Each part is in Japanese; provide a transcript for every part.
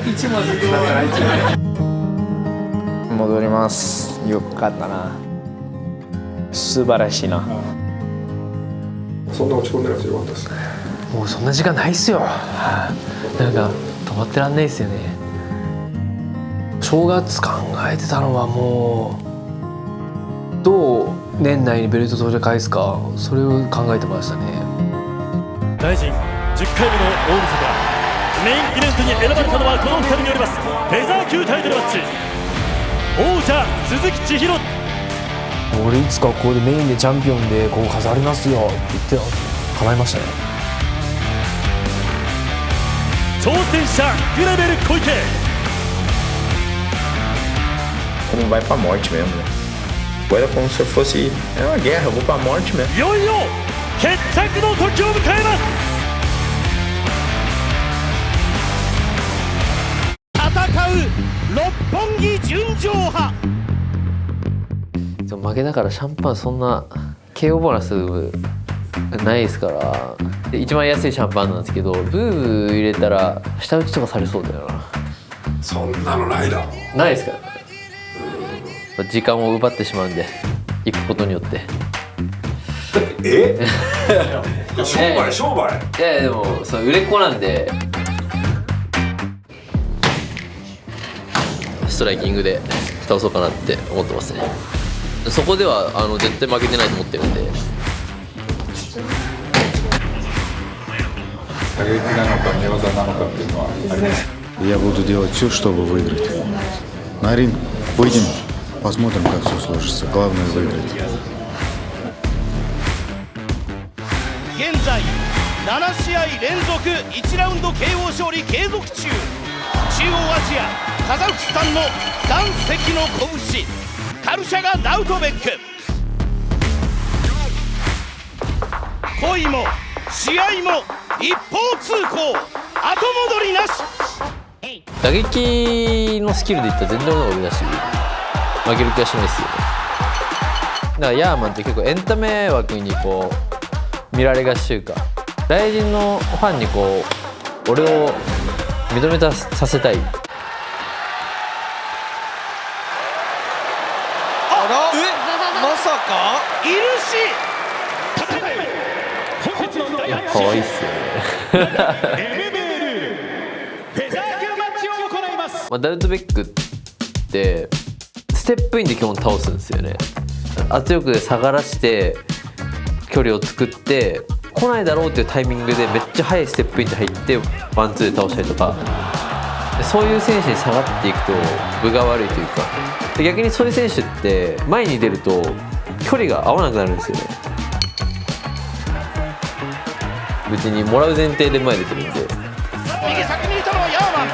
1文字だから1文字。戻ります。よかったな。素晴らしいな。そんな落ち込んでなくてよかったですね。もうそんな時間ないっすよ。なんか止まってらんないっすよね。正月考えてたのはもうどう年内にベルト到着返すか、それを考えてましたね。大臣10回目の大晦日メインイベントに選ばれたのはこの2人によります。フェザー級タイトルマッチ、王者鈴木千尋。俺いつかここでメインでチャンピオンでこう飾りますよって言って叶いましたね。挑戦者グレベル小池。Como vai pra morte mesmo, né? Agora como se eu fosse. É uma guerra, eu vou pra morte mesmo. いよいよ決着の時を迎えます。戦う六本木純情派。負けだからシャンパンそんな KO ボーナスないですから、一番安いシャンパンなんですけど、ブー入れたら舌打ちとかされそうだよな。そんなのないだろ。ないですからね。時間を奪ってしまうんで、行くことによって。商売。いやでもそう売れっ子なんで、ストライキングで倒そうかなって思ってますね。そこでは絶対負けてないと思ってるんで。打撃なのか寝技なのかっていうのはあります。Я буду делать все, чтобы выиграть. На ринг выйдем, посмотрим, как все сложится. Главное выиграть. 現在7試合連続1ラウンド KO 勝利継続中、中央アジアカザフスタンの岩石の拳カルシャガ・ダウトベック。恋も試合も一方通行、後戻りなし。打撃のスキルでいったら全然俺の方が上だし、負ける気はしないですよね。だからヤーマンって結構エンタメ枠にこう見られがちというか、来人のファンにこう俺を認めさせたい。まさかいるしいや可愛いっすよねまあ、ダウトベックってステップインで基本倒すんですよね。圧力で下がらして距離を作って来ないだろうっていうタイミングでめっちゃ速いステップインで入ってワンツーで倒したりとか、そういう選手に下がっていくと分が悪いというか、逆にそういう選手って前に出ると距離が合わなくなるんですよね。別にもらう前提で前に出てるんで。右先にいたのはヤーマン。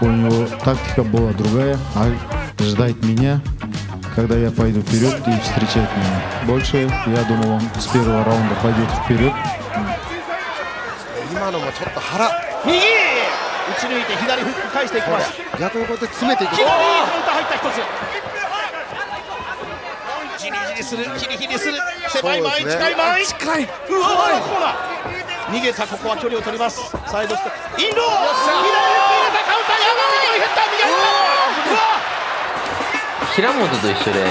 У него тактика была другая, а ждать меня, когда я пойду вперед и встречать меня. Больше, я думал, он с первого раунда пойдет вперед. 今のもちょっと腹。右打ち抜いて左フック返していきます。逆にこうやって詰めていく。左カウンター入った一つ。ヒリヒリするヒリヒリする。狭い前近い前近い。うわコーナー逃げた。ここは距離を取ります。サイドステップインロー。左フック入れたカウンター。ヤーマン右に振った右に振った。うわ平本と一緒で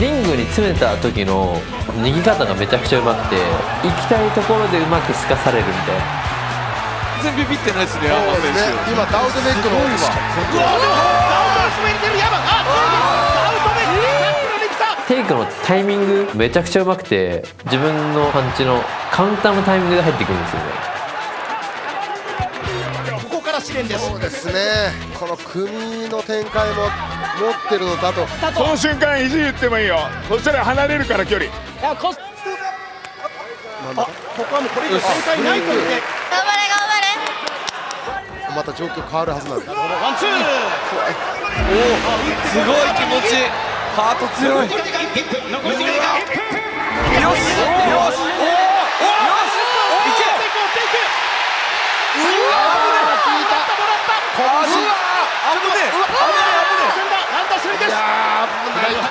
リングに詰めた時の握り方がめちゃくちゃうまくて、行きたいところでうまくすかされるみたいな。全然ビビってないですね、ヤーマン選手。今ダウトベックの今。うわでもダウトの滑りてるヤーマン。ダウトベックタックルできた。テイクのタイミングめちゃくちゃうまくて、自分のパンチのカウンターのタイミングで入ってくるんですよね。ここから試練です。そうですね。この組の展開も持ってるのだと。その瞬間意地言ってもいいよ。そしたら離れるから距離。ここはもうこれ以上展開ないと言って。また状況変わるはずなんで。ワンツー。すごい気持ちいい。ハート強い。よしよしよしいけ。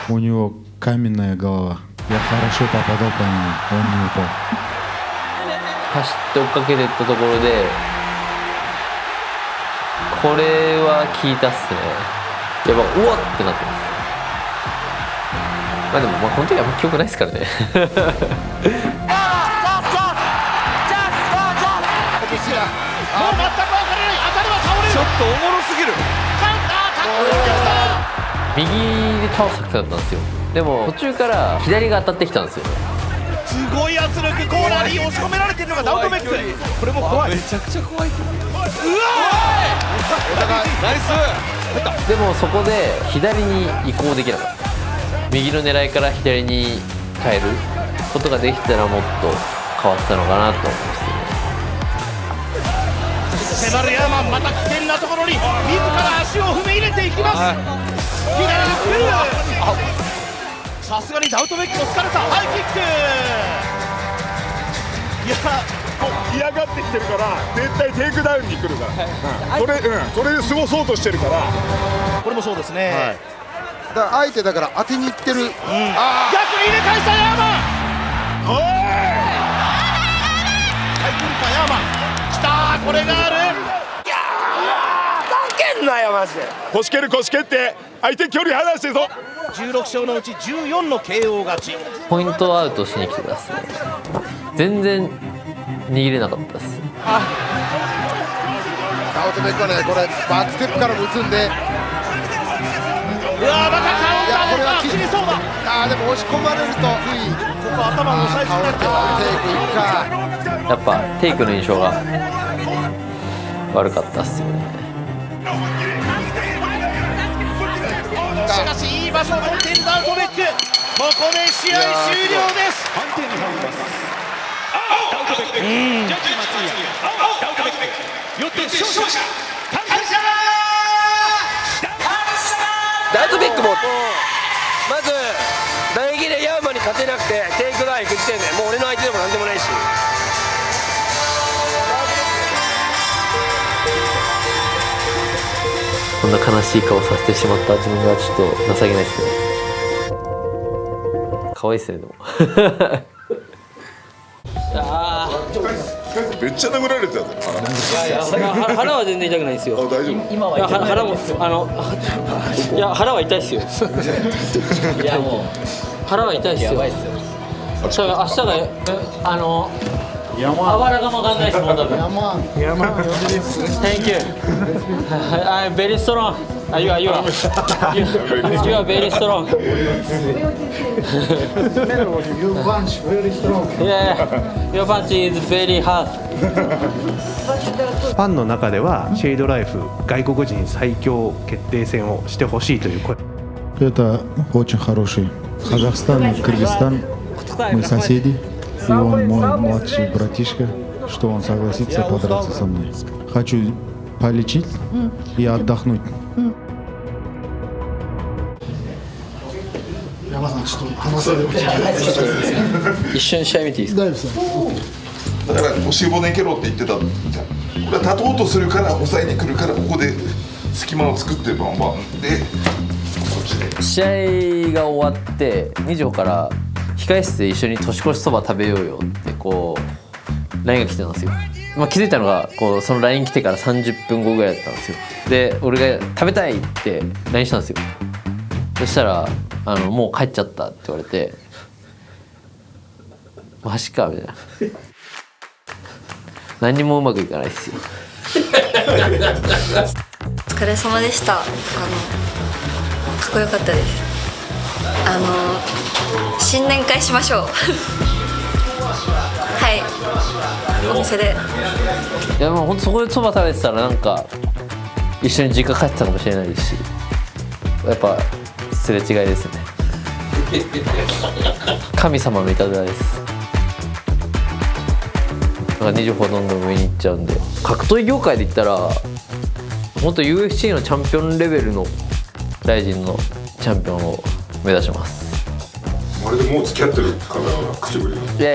У него каменная голова. Я хорошо попадал по нему, он не упал. 走って追っかけていったところでこれは効いたっすね。やばうわってなってます。まあでもこの時はあんま記憶ないですからね。もう全く分からない。当たりは倒れる。ちょっとおもろすぎる。カウンタータックルが来た。右で倒す作戦だったんですよ。でも途中から左が当たってきたんですよ。すごい圧力、コーナーに押し込められてるのがダウトベック。これも怖い。めちゃくちゃ怖い。うわーナイス。でもそこで左に移行できなかった。右の狙いから左に変えることができたらもっと変わったのかなと思いますね。迫るヤーマン、また危険なところに自ら足を踏み入れていきます。左に来る。さすがにダウトベックも疲れた。ハイキック。いやもう嫌がってきてるから絶対テイクダウンに来るから、それで過ごそうとしてるから。これもそうですね、だから相手だから当てにいってる、逆に入れ返したヤーマン。おいはい来るかヤーマン。きたー、これがある。いやーふざけんなよマジで。腰蹴って相手距離離してぞ。16勝のうち14の KO 勝ち。ポイントアウトしに来てください。全然握れなかったです。ダウトベックはね、これバックステップからも打つんで、うわーまたカウンターで走りそうだ。でも押し込まれるとここ頭を押さえつけられてテイクいくか。やっぱテイクの印象が悪かったっすよね。しかしいい場所を取っているダウトベック。ここで試合終了です。判定に入ります。ダウトベック、ジャッジ松井ダウトベックよって勝者ダウトベックもまず打撃でヤーマンに勝てなくてテイクダウン行く時点でもう俺の相手でもなんでもないし、こんな悲しい顔させてしまった自分がちょっと情けないですね。可愛いですねでも。めっちゃ殴られてたぞ。腹は全然痛くないですよ。大丈夫。今は腹もいや腹は痛いですよ。いやもう腹は痛いですよ。やばいですよ。明日があばらが曲がんないですもん多分。Thank you. I'm very strong. You are very strong. Your punch very strong. Yeah, your punch is very hard. ファンの中ではシェイドライフ外国人最強決定戦をしてほしいという声。Это очень хороший. Казахстан и Кыргызстан, мы соседи, и он мой младший братишка, что он согласится подраться со мной. Хочу полечить и отдохнуть. 山さんちょっと話せる一緒に試合見ていいですか。だから腰骨蹴ろうって言ってたじゃん。これは立とうとするから抑えに来るからここで隙間を作ってバンバンでそっちで。試合が終わって2時から控室で一緒に年越しそば食べようよってこう LINE が来てたんですよ。気づいたのがこうその LINE 来てから30分後ぐらいだったんですよ。で俺が食べたいって LINE したんですよ。そしたらもう帰っちゃったって言われてマジかみたいな。何にもうまくいかないですよ。お疲れ様でした。かっこよかったです。新年会しましょう。はいお店で。いやもうほんとそこでそば食べてたらなんか一緒に実家帰ってたかもしれないですし、やっぱすれ違いですね。神様のいたずらです。なんか20歩どんどん上に行っちゃうんで、格闘技業界で言ったらもっと UFC のチャンピオンレベルのライジンのチャンピオンを目指します。あれでもう付き合ってるから口ぶり。いや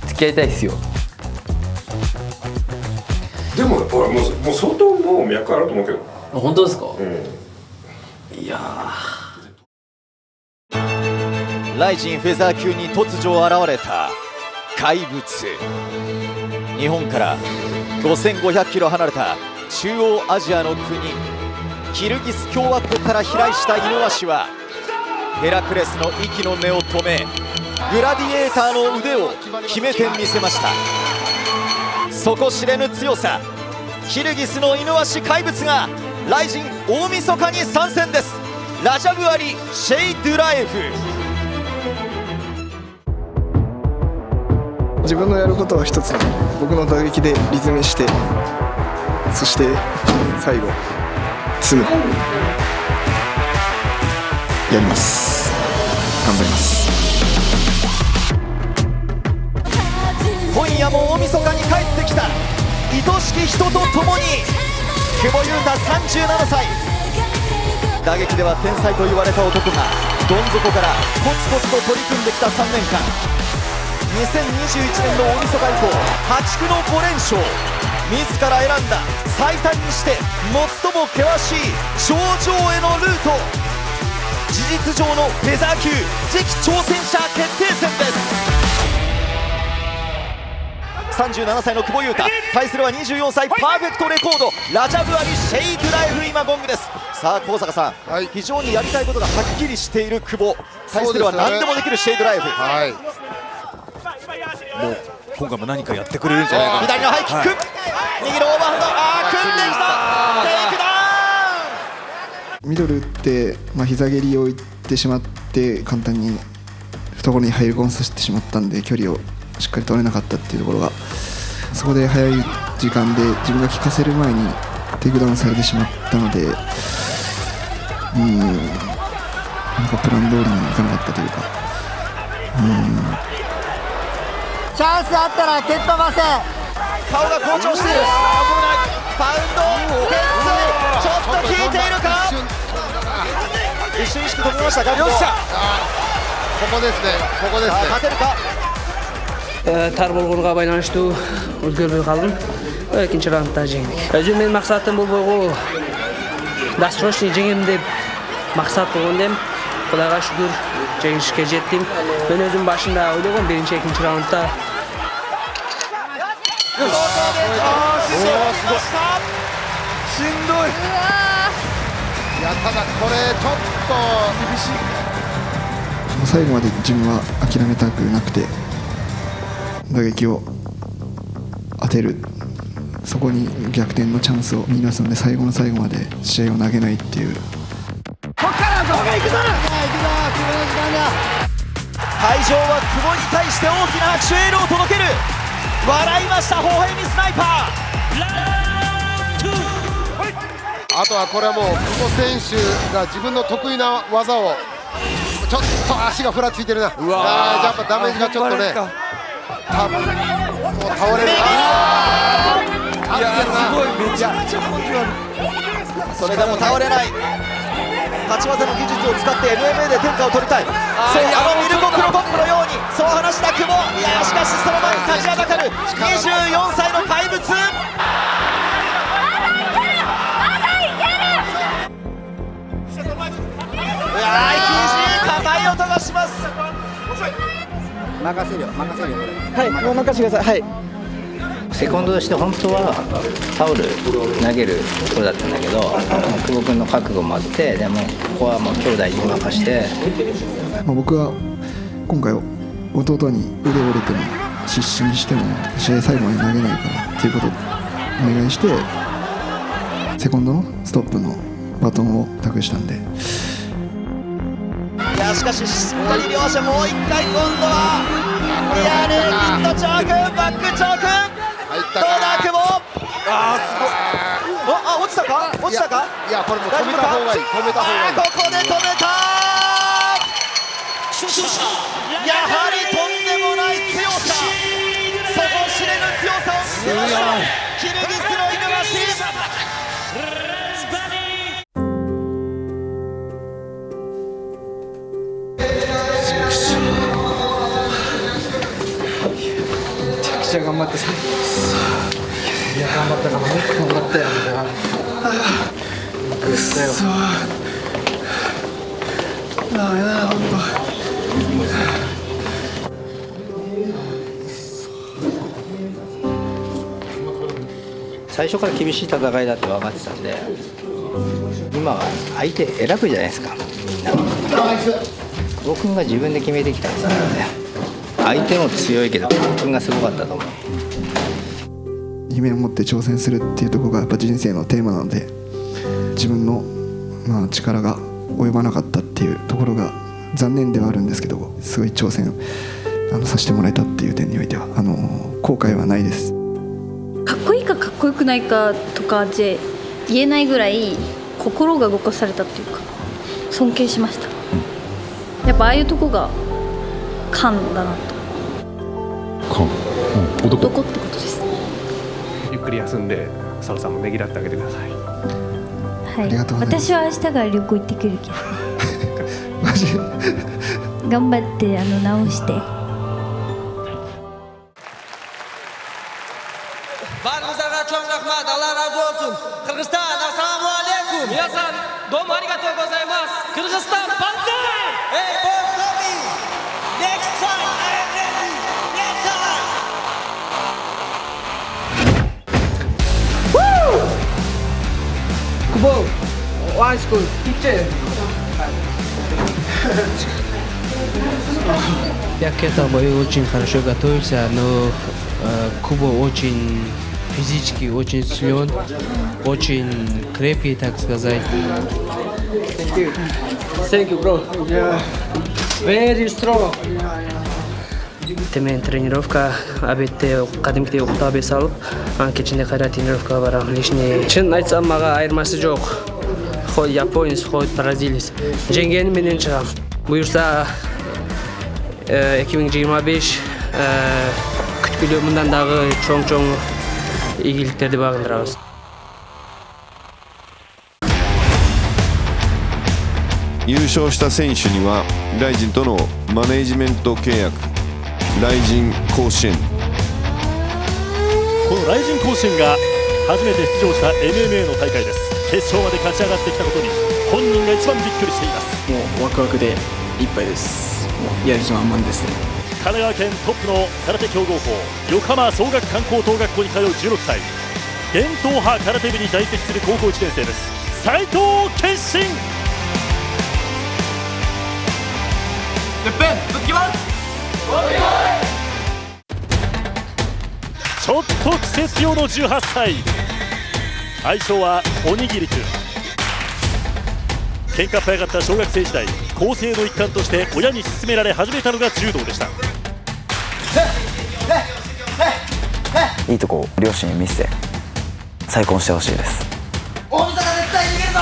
付き合いたいですよ。でもほらもう相当もう脈あると思うけど。本当ですか。いやライジンフェザー級に突如現れた怪物。日本から5500キロ離れた中央アジアの国キルギス共和国から飛来したイノワシはヘラクレスの息の根を止めグラディエーターの腕を決めてみせました。底知れぬ強さ、キルギスのイノワシ怪物がライジン大晦日に参戦です。ラジャブアリ・シェイ・ドゥラエフ。自分のやることは一つなので、僕の打撃でリズムして、そして最後詰む、やります。頑張ります。今夜も大晦日に帰ってきた愛しき人と共に久保優太37歳。打撃では天才と言われた男がどん底からコツコツと取り組んできた3年間。2021年の大晦日以降破竹の5連勝、自ら選んだ最短にして最も険しい頂上へのルート。事実上のフェザー級次期挑戦者決定戦です。37歳の久保優太、対するは24歳パーフェクトレコードラジャブアリ・シェイ・ドゥラエフ。今ゴングです。さあ高坂さん、非常にやりたいことがはっきりしている久保、対するは何でもできるシェイ・ドゥラエフ。もう今回も何かやってくれるんじゃないかな。左のハイキック、右のオーバーハンド、組んできた、テイクダウン。ミドルって、膝蹴りをいってしまって簡単に懐に入り込ませてしまったんで、距離をしっかり取れなかったっていうところが、そこで早い時間で自分が効かせる前にテイクダウンされてしまったので、なんかプラン通りにいかなかったというか、チャンスあったら蹴っ飛ばせ。顔が好調している。パウンドケツ、ちょっと効いているか。一瞬意識飛びましたか。よっしゃ、ここですね、ここですね。勝てるか。tarbolg'unga байланыштуу үлгөрбөй калдым. Экинчи раундда жеңдик. Өзүм менин максатым болбойгу досрочный жеңем деп максат койгон едим. Кудайга шүгүр жеңишке жеттим. Мен өзүм башында ойлогом биринчи, экинчи раундда. しんどい。いやただこれちょっと厳しい。最後まで自分は諦めたくなくて、打撃を当てる、そこに逆転のチャンスを見出すので、最後の最後まで試合を投げないっていう。会場は久保に対して大きな拍手エールを届ける。笑いました微笑みスナイパー。あとはこれはもう久保選手が自分の得意な技を、ちょっと足がふらついてるな。やっぱダメージがちょっとね、多分もう倒れる。いやすごい、めちゃくちゃ気持ち悪い。それでも倒れない。立ち技の技術を使って MMA で天下を取りたい。そうミルコ・クロコップのようにそう話した久保。いやしかしその前に立ちはだかる24歳の怪物。硬い音がします。任せるよ、任せるよ。はい、もう任せてください。はい。セコンドとして本当はタオル投げるところだったんだけど、久保君の覚悟もあって、でもここはもう兄弟に任して。僕は今回弟に腕折れても失神しても試合最後まで投げないからっていうことをお願いして、セコンドのストップのバトンを託したんで。いやしかししっかり両者もう一回、今度はリアルヒットチョーク、バックチョーク。どうだ久保。すごい。落ちたか、落ちたか。いやこれもう止めた方がいい、止めた方がいい。ここで止めた。やはりとんでもない強さ、底知れぬ強さを見せました。キルギスのイノワシ。めちゃくちゃ頑張ってさ。いや頑張ったかな、頑張ったよ。くっそダメだよ、ほんと。最最初から厳しい戦いだって分かってたんで、今は相手選ぶじゃないですか、みんな。久保君が自分で決めてきたんですからね。相手も強いけど久保君がすごかったと思う。夢を持って挑戦するっていうところがやっぱ人生のテーマなので、自分の力が及ばなかったっていうところが残念ではあるんですけど、すごい挑戦させてもらえたっていう点においては後悔はないです。かっこいいかかっこよくないかとかじゃ言えないぐらい心が動かされたっていうか、尊敬しました。やっぱああいうとこがカンだなと。男ってことです。ゆっくり休んでサルさんもねぎらってあげてください。はい、私は明日から旅行行ってくるけどマジ頑張って直して。皆さんどうもありがとうございます。キルギスタン万歳。Kubo, one school, teacher. Я бою очень хорошо готовился, но Куба очень физически очень силен, очень крепкий, так сказать. Thank you, bro. Very strong. Темен тренировка обедте кадимкидей уктап салып, кечинде кайра тренировкага барам. Лишний. Чын айтсам мага айырмасы жок. Хоть японец, хоть бразилец. Жеңгени менен чыгам. Буюрса 2025 күткүлүү мындан дагы чоң ийгиликтерди багындырабыз. 優勝した選手にはライジンとのマネージメント契約、ライジン甲子園。このライジン甲子園が初めて出場した MMA の大会です。決勝まで勝ち上がってきたことに本人が一番びっくりしています。もうワクワクでいっぱいです。もうやる気満々ですね。神奈川県トップの空手強豪校、横浜総学観光等学校に通う16歳、伝統派空手部に在籍する高校1年生です。斉藤健信。てっぺんぶっきます。ちょっとクセ強の18歳、愛称はおにぎりくん。喧嘩っ早かった小学生時代、更生の一環として親に勧められ始めたのが柔道でした。いいとこ両親に見せて再婚してほしいです。大晦日絶対逃げるぞ。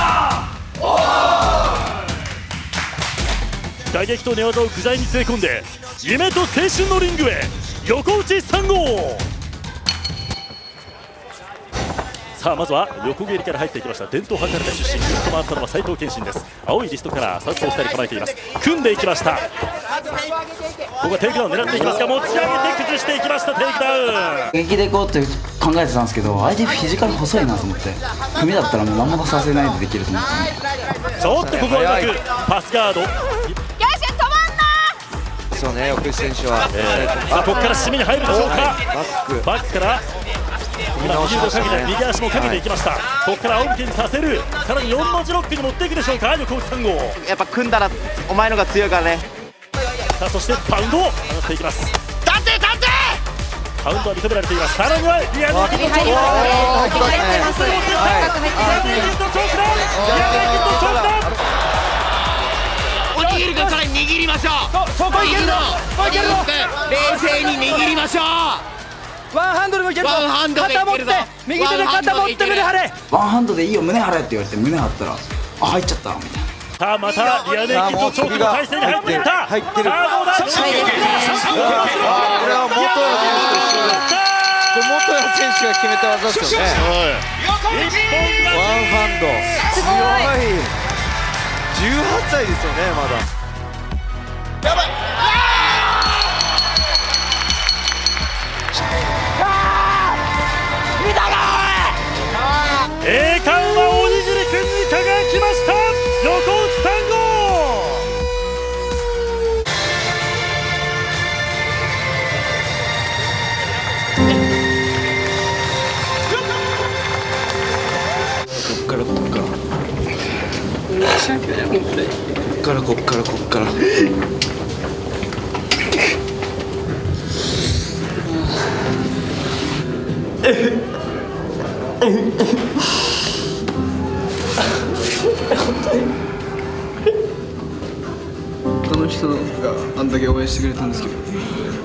打撃と寝技を具材に詰め込んで夢と青春のリングへ、横打ち3号。さあまずは横蹴りから入っていきました。伝統派空手出身、ぐっと回ったのは斉藤健信です。青いリストからサウスポースタイル構えています。組んでいきました。ここはテイクダウン狙っていきますが、持ち上げて崩していきました。テイクダウン。現役でいこうって考えてたんですけど、相手フィジカル細いなと思って、組だったらもう何もさせないでできると思って、ちょっとここはうまくパスガード。そうね、奥選手は、さあここから締めに入るでしょうか。バックから今右腕をかけて右足もかけていきました。ここから仰向けにさせる、さらに4の字ロックに持っていくでしょうか。横打ち3号。やっぱ組んだらお前のが強いからね。さあそしてパウンドを放っていきます。パウンドは認められています。さらにはリアルキットチョーク。おにぎりくんそれ握りましょう。そこいけるの。冷静に握りましょう。ワンハンドでもいけるぞ。肩持って、右手で肩持って胸張れ。ワンハンドでいいよ胸張れって言われて胸張ったら、あ入っちゃったみたいな。さあまたリアルキットチョークの体勢に入っていった。入ってる。さあどうだ。これは元谷選手が決めた技ですよね。ワンハンド強い。18歳ですよね、まだ。やばい。栄冠はおにぎりくんに輝きました。横打ち3号。からこっからこっから他の人があんだけ応援してくれたんですけど、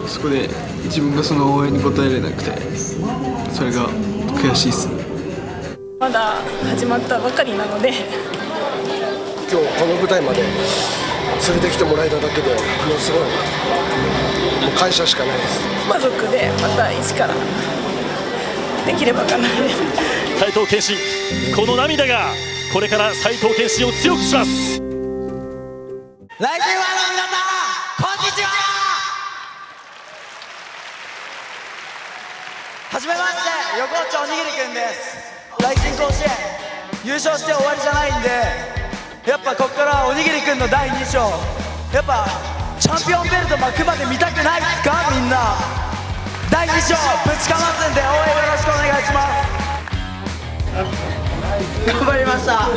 そこで自分がその応援に応えれなくて、それが悔しいっすね。まだ始まったばかりなので、今日この舞台まで連れてきてもらえただけでもうすごいもう感謝しかないです。家族でまた一からできればかな。斉藤健信、この涙がこれから斉藤健信を強くします。ライジンワの皆さん、こんにちは。はじめまして、横内おにぎりくんです。ライジン甲子園優勝して終わりじゃないんで、やっぱここからおにぎりくんの第2章、やっぱチャンピオンベルト巻くまで見たくないですか。みんな第2章ぶちかますんで応援よろしくお願いします。頑張りました。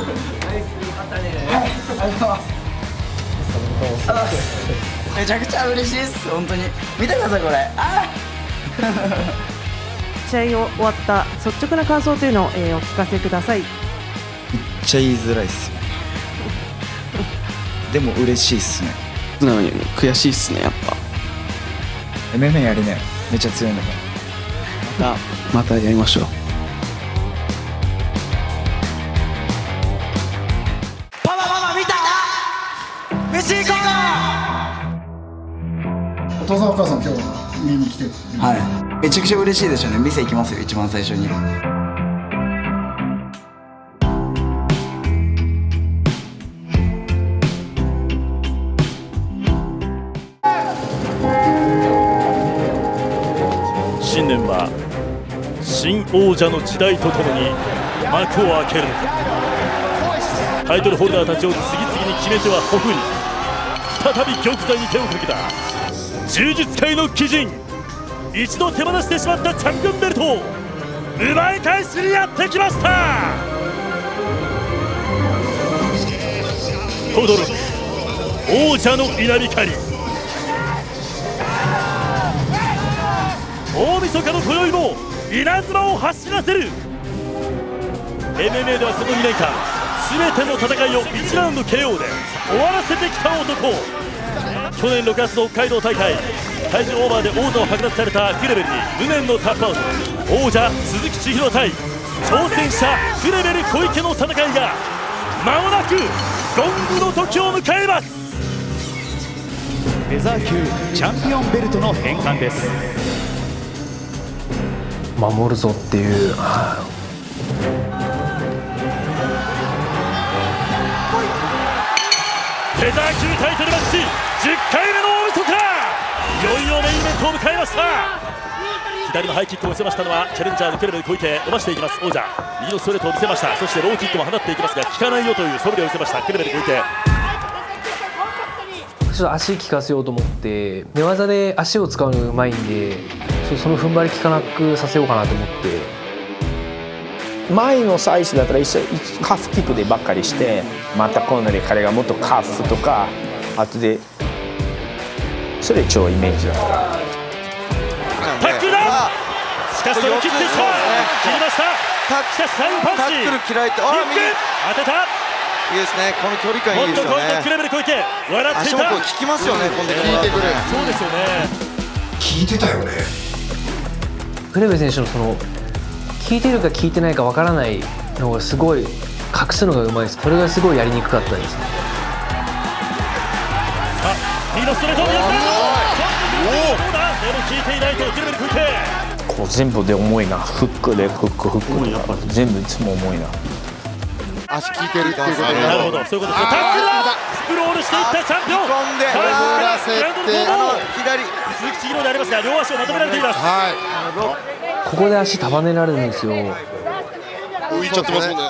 めちゃくちゃ嬉しいです。本当に見てくださいこれ。試合を終わった率直な感想というのを、お聞かせください。めっちゃ言いづらいっすよでも嬉しいっすね。なのに悔しいっすね。やっぱ MMA やりね、めっちゃ強いんだから。またやりましょう。パパ見た？飯行こう。お父さんお母さん今日見に来てる。はい、めちゃくちゃ嬉しいでしょうね。店行きますよ、一番最初に。新年は新王者の時代とともに幕を開けるのか。タイトルホルダーたちを次々に決めてはほふり、再び玉座に手をかけた柔術界の鬼人。一度手放してしまったチャンピオンベルトを奪い返しにやってきました。轟く王者の稲光。大晦日の今宵も稲妻を走らせる。 MMA ではこの2年間全ての戦いを1ラウンド KO で終わらせてきた男。去年6月の北海道大会、体重オーバーで王座を剥奪されたクレベルに無念のタップアウト。王者鈴木千尋対挑戦者クレベル小池の戦いが間もなくゴングの時を迎えます。フェザー級チャンピオンベルトの返還です。守るぞっていう、フェザー級タイトルマッチ10回目の大晦日、いよいよメインイベントを迎えました。左のハイキックを見せましたのはチャレンジャーのクレベル小池。伸ばしていきます王者。右のストレートを見せました。そしてローキックも放っていきますが効かないよという素振りを見せましたクレベル小池。ちょっと足効かせようと思って寝技で足を使うのがうまいんで、その踏ん張り効かなくさせようかなと思って。前の最初だったらカフキックでばっかりして、また今度で彼がもっとカフとか後でそれ超イメージだった。タックルだ。しかしそれを切っていった。切りました。しかし最後パンチ。タックル嫌いって、あら右当てた。いいですね、この距離感いいですよね。もっとクレベル小池笑っていた。足元効きますよね、今度効いてくる。そうですよね。聞いてたよね。クレベル選手のその効いてるか効いてないかわからないのがすごい隠すのがうまいです。それがすごいやりにくかったですね。右のストレートをやった。でも効いていないとクレベル小池。こう全部で重いな。フックでフック全部いつも重いな。足効いてるっていうことで。なるほど、そういうことです。タックルだ。スクロールしていったチャンピオン。込んで振らせて左鈴木千尋でありますが両足をまとめられています。はい。ここで足束ねられるんですよ。浮いちゃってますもんね。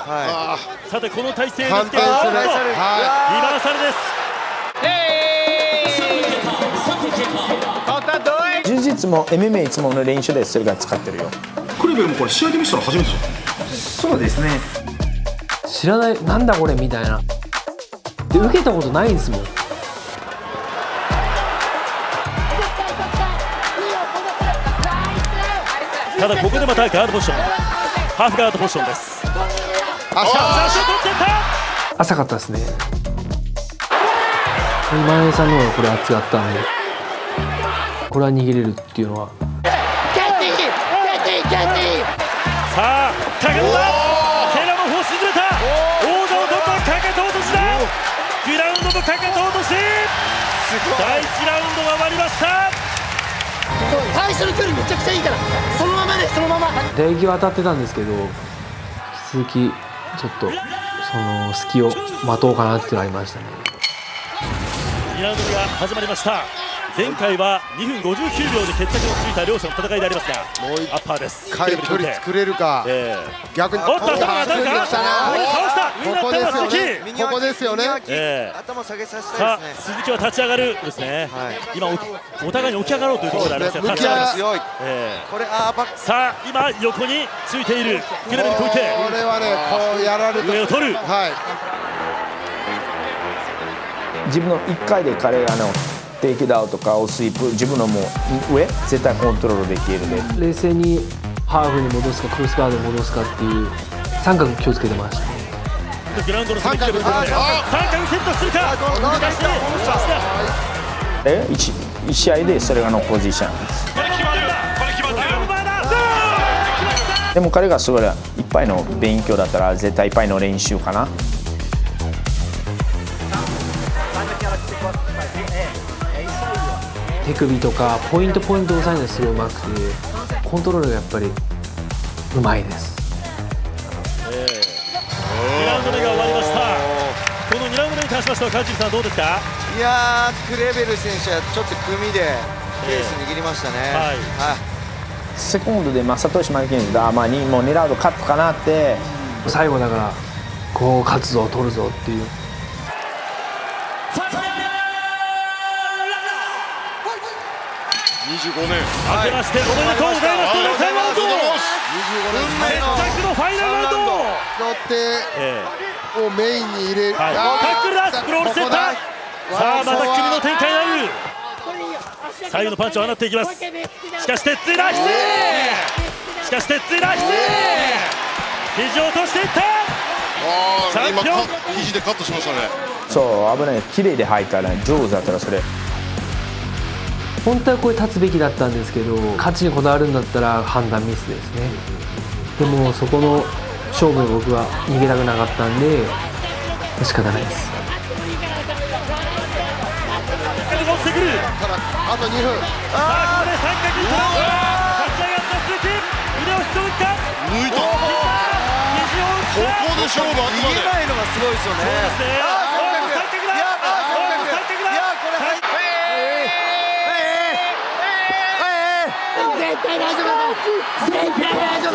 さてこの体勢ですけど、リバーサルです。柔術も MMA いつもの練習でそれが使ってるよ。クレベルもこれ試合で見せたら初めてじゃん。そうですね。知らない、なんだこれみたいな。で受けたことないんですもん。ただここでまたガードポジション、ハーフガードポジションです。浅かったですね。今江さんの方がこれ熱かったんで、これは逃げれるっていうのは。さあかかった、ケラモフを沈めた。王座をどんどんかけと落としだ。グラウンドもかけと落とし、第1ラウンドが終わりました。最初の距離めちゃくちゃいいから、そのままでそのまま。打撃は当たってたんですけど、引き続きちょっとその隙を待とうかなっていうのがありましたね。2ラウンドが始まりました。前回は2分59秒で決着のついた両者の戦いでありますが、もうアッパーです。回距離作れるか、逆におっと頭が当たるか、倒したここですよね、ここですよね。頭下げさせたいですね。鈴木は立ち上がるですね。今お互いに起き上がろうというところでありますが、立ち上がります。これさあ今横についているグレベル小池、これはね、こうやられて上を取る。自分の1回で彼らのテイクダウンとかをスイープ、自分のもう上絶対コントロールできるんで、冷静にハーフに戻すかクロスガードに戻すかっていう三角気をつけてました。グラウンドの三角セットするか。1試合でそれがのポジションです。でも彼がすごいいっぱいの勉強だったら絶対いっぱいの練習かな。手首とかポイント押さえるのがすごいうまくて、コントロールがやっぱりうまいです。2ラウンド目が終わりました。この2ラウンド目に関しましては川尻さんどうですか。いやー、クレベル選手はちょっと組でペース握りましたね。セコンドでマサトシマルケンジがもう2ラウンド勝つかなって、最後だからこう勝つぞ取るぞっていう。25年明けましておめでとうございます。第3ラウンド、決着のファイナルラウンドよってをメインに入れる。タックルだ、スクロールセッター。さあまた組の展開になる。最後のパンチを放っていきます。しかし鉄槌だ、しかし鉄槌だ、肘を落としていった。チャンピオン肘でカットしましたね。そう危ない、綺麗で入ったら上手だったらそれ。本当はこれ立つべきだったんですけど、勝ちにこだわるんだったら判断ミスですね。でもそこの勝負に僕は逃げたくなかったんで仕方ないです。あと2分。さあここで三角に立ち上がった鈴木、腕を引くか、抜いた、肘を打った。ここで勝負あくまで逃げないのがすごいですよね。そうですね。絶対大丈夫だ、絶対大丈夫。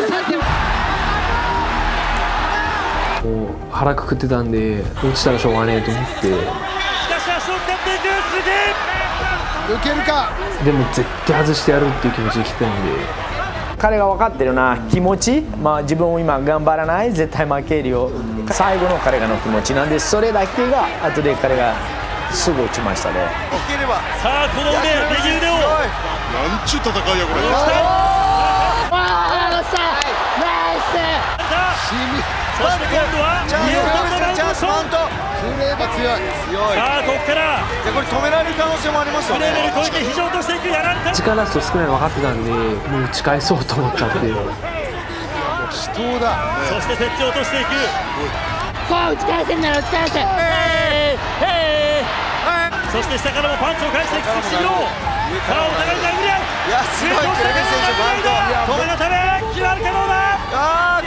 もう腹くくってたんで落ちたらしょうがねえと思って、抜けるか。でも絶対外してやるっていう気持ちで来てたんで、彼が分かってるな気持ち、自分を今頑張らない絶対負けるよ、最後の彼がの気持ちなんで、それだけが後で彼がすぐ打ちましたね。さあこの右腕をなんちゅう戦いやこれ。そして今度はチャンスマウント。クレーバ強い。さあここからこれ止められる可能性もありますよね。クレベル小池非常としていく、やられた。力出すと少ないの分かってたんで、もう打ち返そうと思っちゃって。死闘だ。そして鉄を落としていく。こう打ち返せんなら打ち返せ。そして下からもパンチを返していく鈴木亮。さあお互い殴り合う。いやすごい、クレベル選手バウンド。止めのため決まるかどうだ。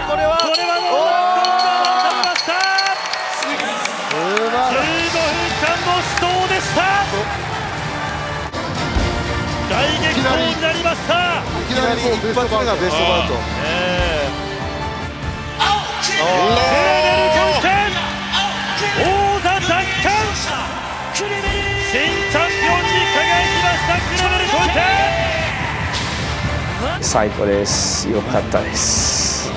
これはどうだ。15分間の死闘でした。大激闘になりました。いきなり一発目がベストバウト。クレベル小池王座奪還、新チャンピオンに輝きました。クレベル小池、最高です。よかったです。も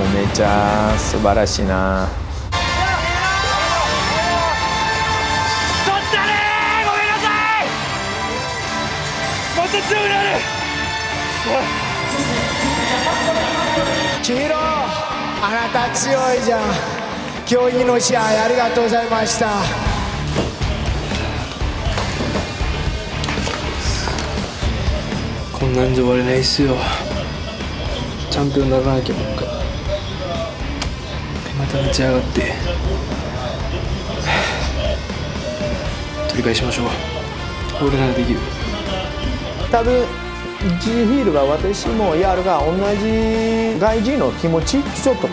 うめちゃ素晴らしいな。もっと強くなる。千尋、あなた強いじゃん。競技の試合ありがとうございました。こんなんじゃ終われないっすよ。チャンピオンにならなきゃもう一回また立ち上がって取り返しましょう。俺ならできる。多分 G ヒールが私もやるが同じ外人の気持ちちょっと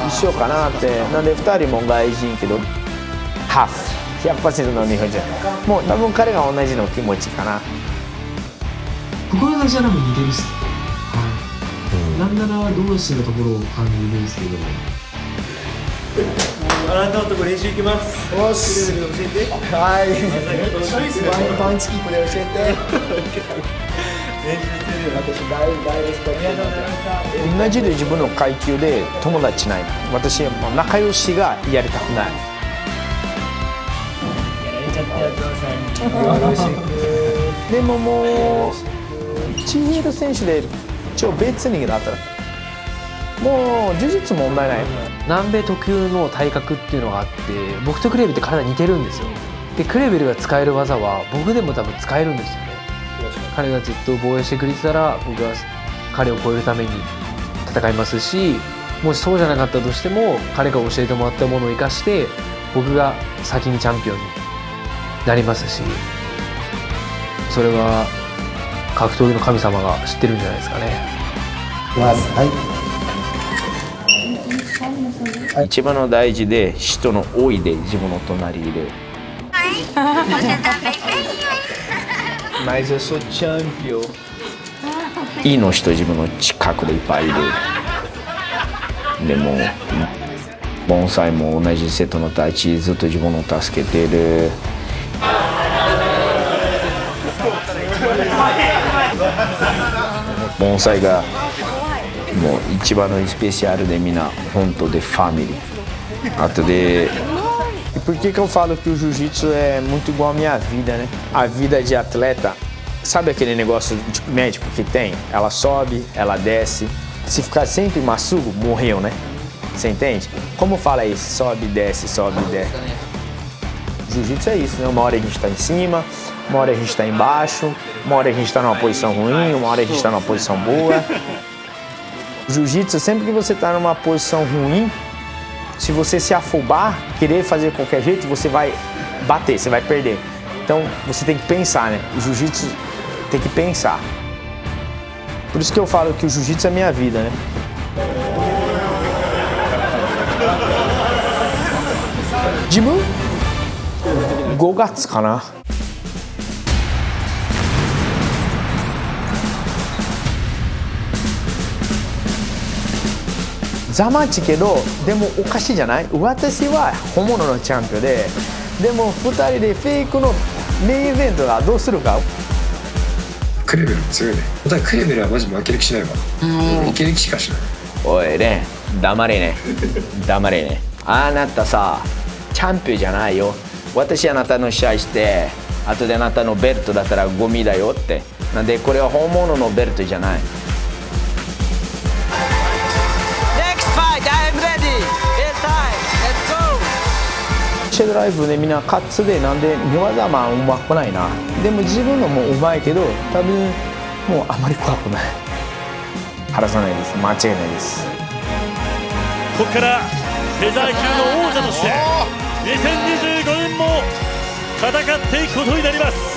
一緒かなって。なんで2人も外人けどハーフ 100% の日本人、もう多分彼が同じの気持ちかな。志は似てるっす。なんならどうしてのところを感じるんですけど。あなたのところ練習行きます。おっす。教えて。はい。パンチキックで教えて。練習してるよ。私大ですか。同じで自分の階級で友達ない。私も仲良しがやりたくない。やられちゃってやってください。よろしく。でももうチーム選手で超別にだったらもう呪術問題ない。南米特有の体格っていうのがあって、僕とクレベルって体似てるんですよ。でクレベルが使える技は僕でも多分使えるんですよね。彼がずっと防衛してくれてたら僕は彼を超えるために戦いますし、もしそうじゃなかったとしても彼が教えてもらったものを生かして僕が先にチャンピオンになりますし、それは格闘技の神様が知ってるんじゃないですかね。一番の大事で人の多いで自分の隣で。Mas eu sou champion。いいの人自分の近くでいっぱいいる。でも盆栽も同じ生徒のたちずっと自分の助けてる。盆栽がもう一番のスペシャルでみんな本当でファミリー。あとでpor que eu falo que o jiu-jitsu é muito igual à minha vida, né? A vida de atleta, sabe aquele negócio de médico que tem? Ela sobe, ela desce. Se ficar sempre maçugo, morreu, né? Você entende? Como fala isso? Sobe, desce, desce. Jiu-jitsu é isso, né? Uma hora a gente tá em cima, uma hora a gente tá embaixo, uma hora a gente tá numa posição ruim, uma hora a gente tá numa posição boa. Jiu-jitsu, sempre que você tá numa posição ruim, se você se afobar, querer fazer de qualquer jeito, você vai bater, você vai perder. Então você tem que pensar, né? O jiu-jitsu tem que pensar. Por isso que eu falo que o jiu-jitsu é minha vida, né? Jimu? Gogatsu かな。ざまちけどでもおかしいじゃない。私は本物のチャンピオンで、でも2人でフェイクのメインイベントがどうするか。クレベル強いね。クレベルはマジ負ける気しないわ。負ける気しかしない。おいね、黙れね、黙れね。あなたさチャンピオンじゃないよ。私あなたの試合して後であなたのベルトだったらゴミだよって。なんでこれは本物のベルトじゃない。シェドライブでみんなカッツでなんで寝技はうまくないな。でも自分のもうまいけど多分もうあまり怖くない。晴らさないです。間違いないです。ここからフェザー級の王者として2025年も戦っていくことになります。